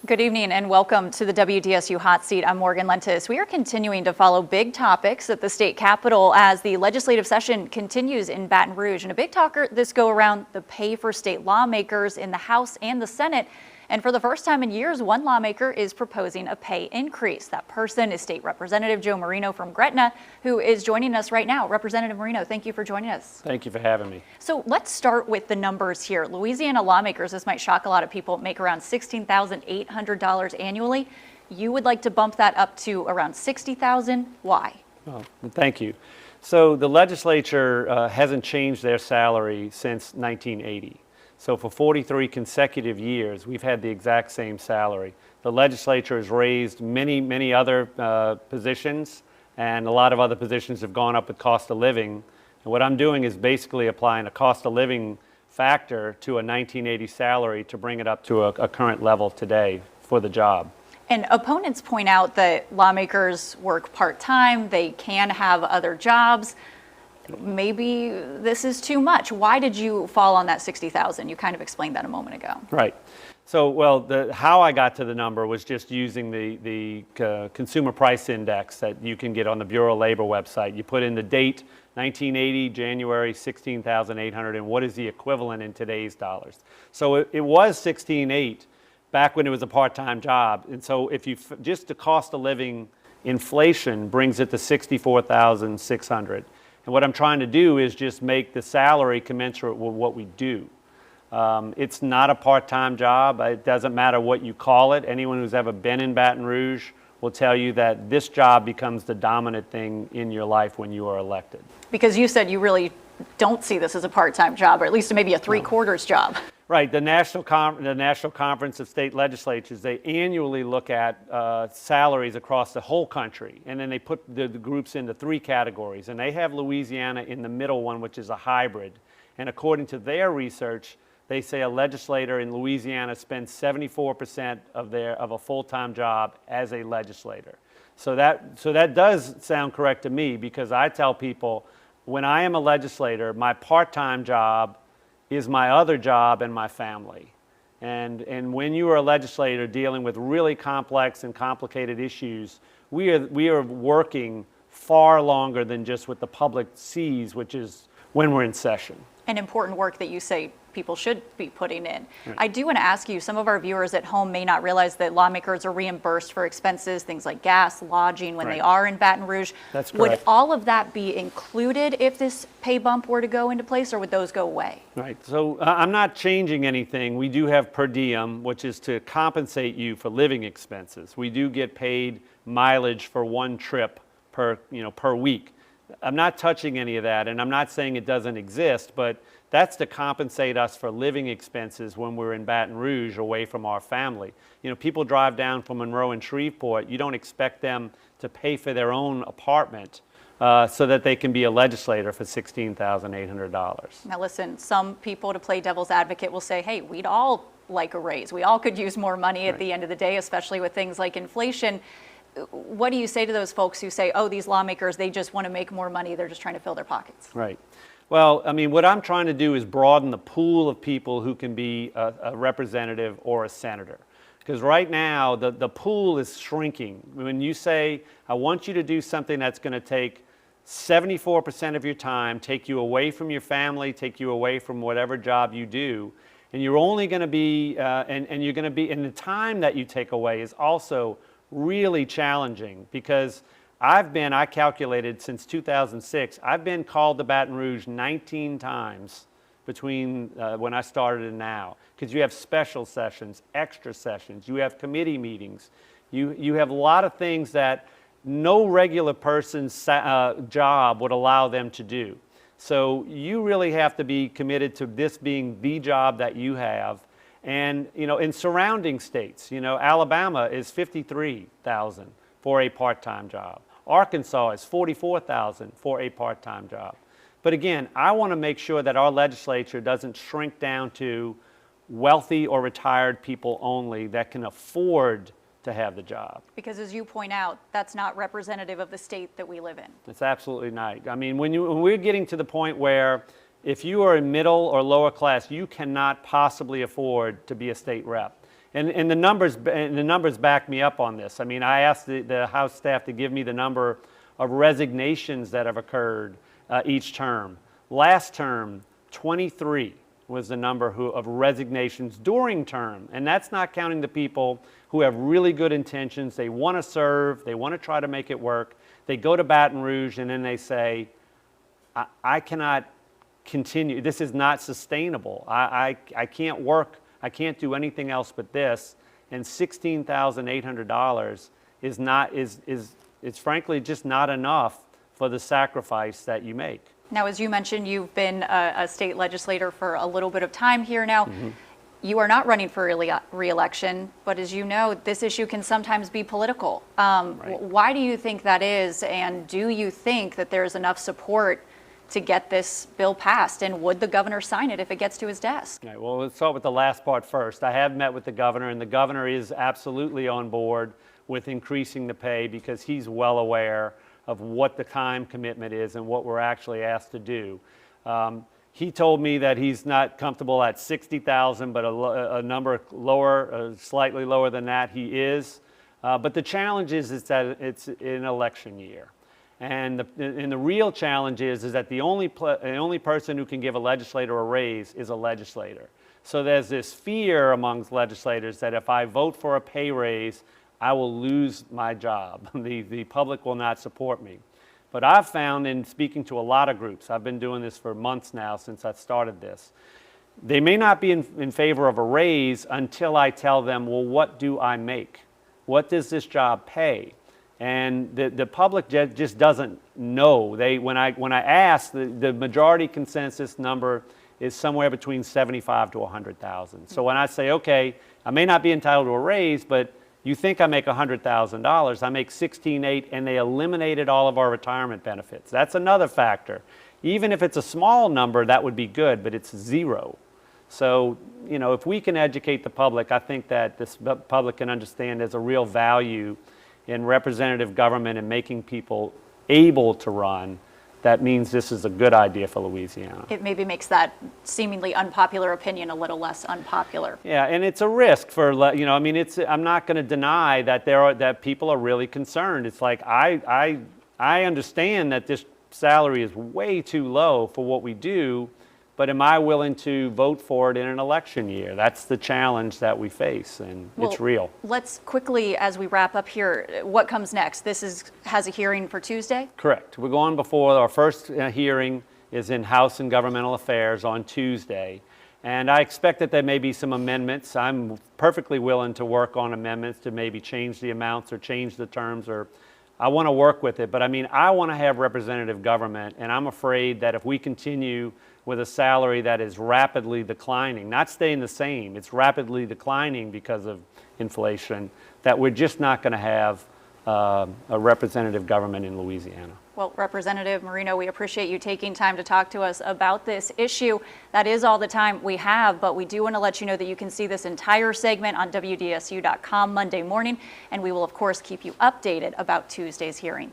Good evening and welcome to the WDSU Hot Seat. I'm Morgan Lentis. We are continuing to follow big topics at the state capitol as the legislative session continues in Baton Rouge. And a big talker this go around, the pay for state lawmakers in the House and the Senate. And for the first time in years, one lawmaker is proposing a pay increase. That person is State Representative Joe Marino from Gretna, who is joining us right now. Representative Marino, thank you for joining us. Thank you for having me. So let's start with the numbers here. Louisiana lawmakers, this might shock a lot of people, make around $16,800 annually. You would like to bump that up to around $60,000. Why? Well, thank you. So the legislature hasn't changed their salary since 1980. So for 43 consecutive years, we've had the exact same salary. The legislature has raised many other positions, and a lot of other positions have gone up with cost of living. And what I'm doing is basically applying a cost of living factor to a 1980 salary to bring it up to a current level today for the job. And opponents point out that lawmakers work part-time, they can have other jobs. Maybe this is too much. Why did you fall on that 60,000? You kind of explained that a moment ago. Right. So, well, how I got to the number was just using the consumer price index that you can get on the Bureau of Labor website. You put in the date, 1980, January, 16,800, and what is the equivalent in today's dollars? So it was 16.8 back when it was a part-time job. And so if you, just the cost of living inflation brings it to 64,600. And what I'm trying to do is just make the salary commensurate with what we do. It's not a part-time job. It doesn't matter what you call it. Anyone who's ever been in Baton Rouge will tell you that this job becomes the dominant thing in your life when you are elected. Because you said you really don't see this as a part-time job, or at least maybe a three-quarters job. Right. The National Conference of State Legislatures, they annually look at salaries across the whole country, and then they put the groups into three categories, and they have Louisiana in the middle one, which is a hybrid. And according to their research, they say a legislator in Louisiana spends 74% of a full-time job as a legislator. So that does sound correct to me, because I tell people when I am a legislator, my part-time job is my other job and my family. And when you are a legislator dealing with really complex and complicated issues, we are working far longer than just what the public sees, which is when we're in session. And important work that you say people should be putting in. Right. I do want to ask you, some of our viewers at home may not realize that lawmakers are reimbursed for expenses, things like gas, lodging, when Right. they are in Baton Rouge. That's Would correct. all of that be included if this pay bump were to go into place, or would those go away? Right. So I'm not changing anything. We do have per diem, which is to compensate you for living expenses. We do get paid mileage for one trip per week. I'm not touching any of that, and I'm not saying it doesn't exist, but that's to compensate us for living expenses when we're in Baton Rouge away from our family. You know, people drive down from Monroe and Shreveport. You don't expect them to pay for their own apartment so that they can be a legislator for $16,800. Now listen, some people, to play devil's advocate, will say, hey, we'd all like a raise. We all could use more money at the end of the day, especially with things like inflation. What do you say to those folks who say, oh, these lawmakers, they just want to make more money, they're just trying to fill their pockets? Right. Well, I mean, what I'm trying to do is broaden the pool of people who can be a representative or a senator. Because right now, the pool is shrinking. When you say, I want you to do something that's going to take 74% of your time, take you away from your family, take you away from whatever job you do, and you're only going to be, and you're going to be, and the time that you take away is also really challenging, because I calculated since 2006, I've been called to Baton Rouge 19 times between when I started and now, because you have special sessions, extra sessions, you have committee meetings, you have a lot of things that no regular person's job would allow them to do. So you really have to be committed to this being the job that you have. And, you know, in surrounding states, you know, Alabama is $53,000 for a part-time job. Arkansas is $44,000 for a part-time job. But again, I want to make sure that our legislature doesn't shrink down to wealthy or retired people only that can afford to have the job. Because as you point out, that's not representative of the state that we live in. It's absolutely not. I mean, when we're getting to the point where if you are in middle or lower class, you cannot possibly afford to be a state rep. And the numbers back me up on this. I mean, I asked the House staff to give me the number of resignations that have occurred each term. Last term, 23 was the number of resignations during term. And that's not counting the people who have really good intentions. They want to serve. They want to try to make it work. They go to Baton Rouge and then they say, I cannot continue. This is not sustainable. I can't work. I can't do anything else but this. And $16,800 is frankly just not enough for the sacrifice that you make. Now, as you mentioned, you've been a state legislator for a little bit of time here now. You are not running for re-election, but as you know, this issue can sometimes be political. Right. Why do you think that is? And do you think that there's enough support to get this bill passed? And would the governor sign it if it gets to his desk? All right, well, let's start with the last part first. I have met with the governor, and the governor is absolutely on board with increasing the pay because he's well aware of what the time commitment is and what we're actually asked to do. He told me that he's not comfortable at 60,000, but a number lower, slightly lower than that, he is. But the challenge is that it's an election year. And the real challenge is that the only person who can give a legislator a raise is a legislator. So there's this fear amongst legislators that if I vote for a pay raise, I will lose my job. The public will not support me. But I've found in speaking to a lot of groups, I've been doing this for months now since I started this, they may not be in favor of a raise until I tell them, well, what do I make? What does this job pay? And the public just doesn't know. When I ask, the majority consensus number is somewhere between 75 to 100,000. So when I say, okay, I may not be entitled to a raise, but you think I make $100,000, I make $16,800, and they eliminated all of our retirement benefits. That's another factor. Even if it's a small number, that would be good, but it's zero. So, you know, if we can educate the public, I think that this public can understand there's a real value in representative government and making people able to run. That means this is a good idea for Louisiana. It maybe makes that seemingly unpopular opinion a little less unpopular. Yeah, and it's a risk for, you know, I mean, I'm not going to deny that that people are really concerned. It's like, I understand that this salary is way too low for what we do, but am I willing to vote for it in an election year? That's the challenge that we face, and it's real. Let's quickly, as we wrap up here, what comes next? This has a hearing for Tuesday? Correct. We're going before, our first hearing is in House and Governmental Affairs on Tuesday. And I expect that there may be some amendments. I'm perfectly willing to work on amendments to maybe change the amounts or change the terms, or I want to work with it. But I mean, I want to have representative government, and I'm afraid that if we continue with a salary that is rapidly declining, not staying the same, it's rapidly declining because of inflation, that we're just not going to have a representative government in Louisiana. Well, Representative Marino, we appreciate you taking time to talk to us about this issue. That is all the time we have, but we do want to let you know that you can see this entire segment on WDSU.com Monday morning, and we will, of course, keep you updated about Tuesday's hearing.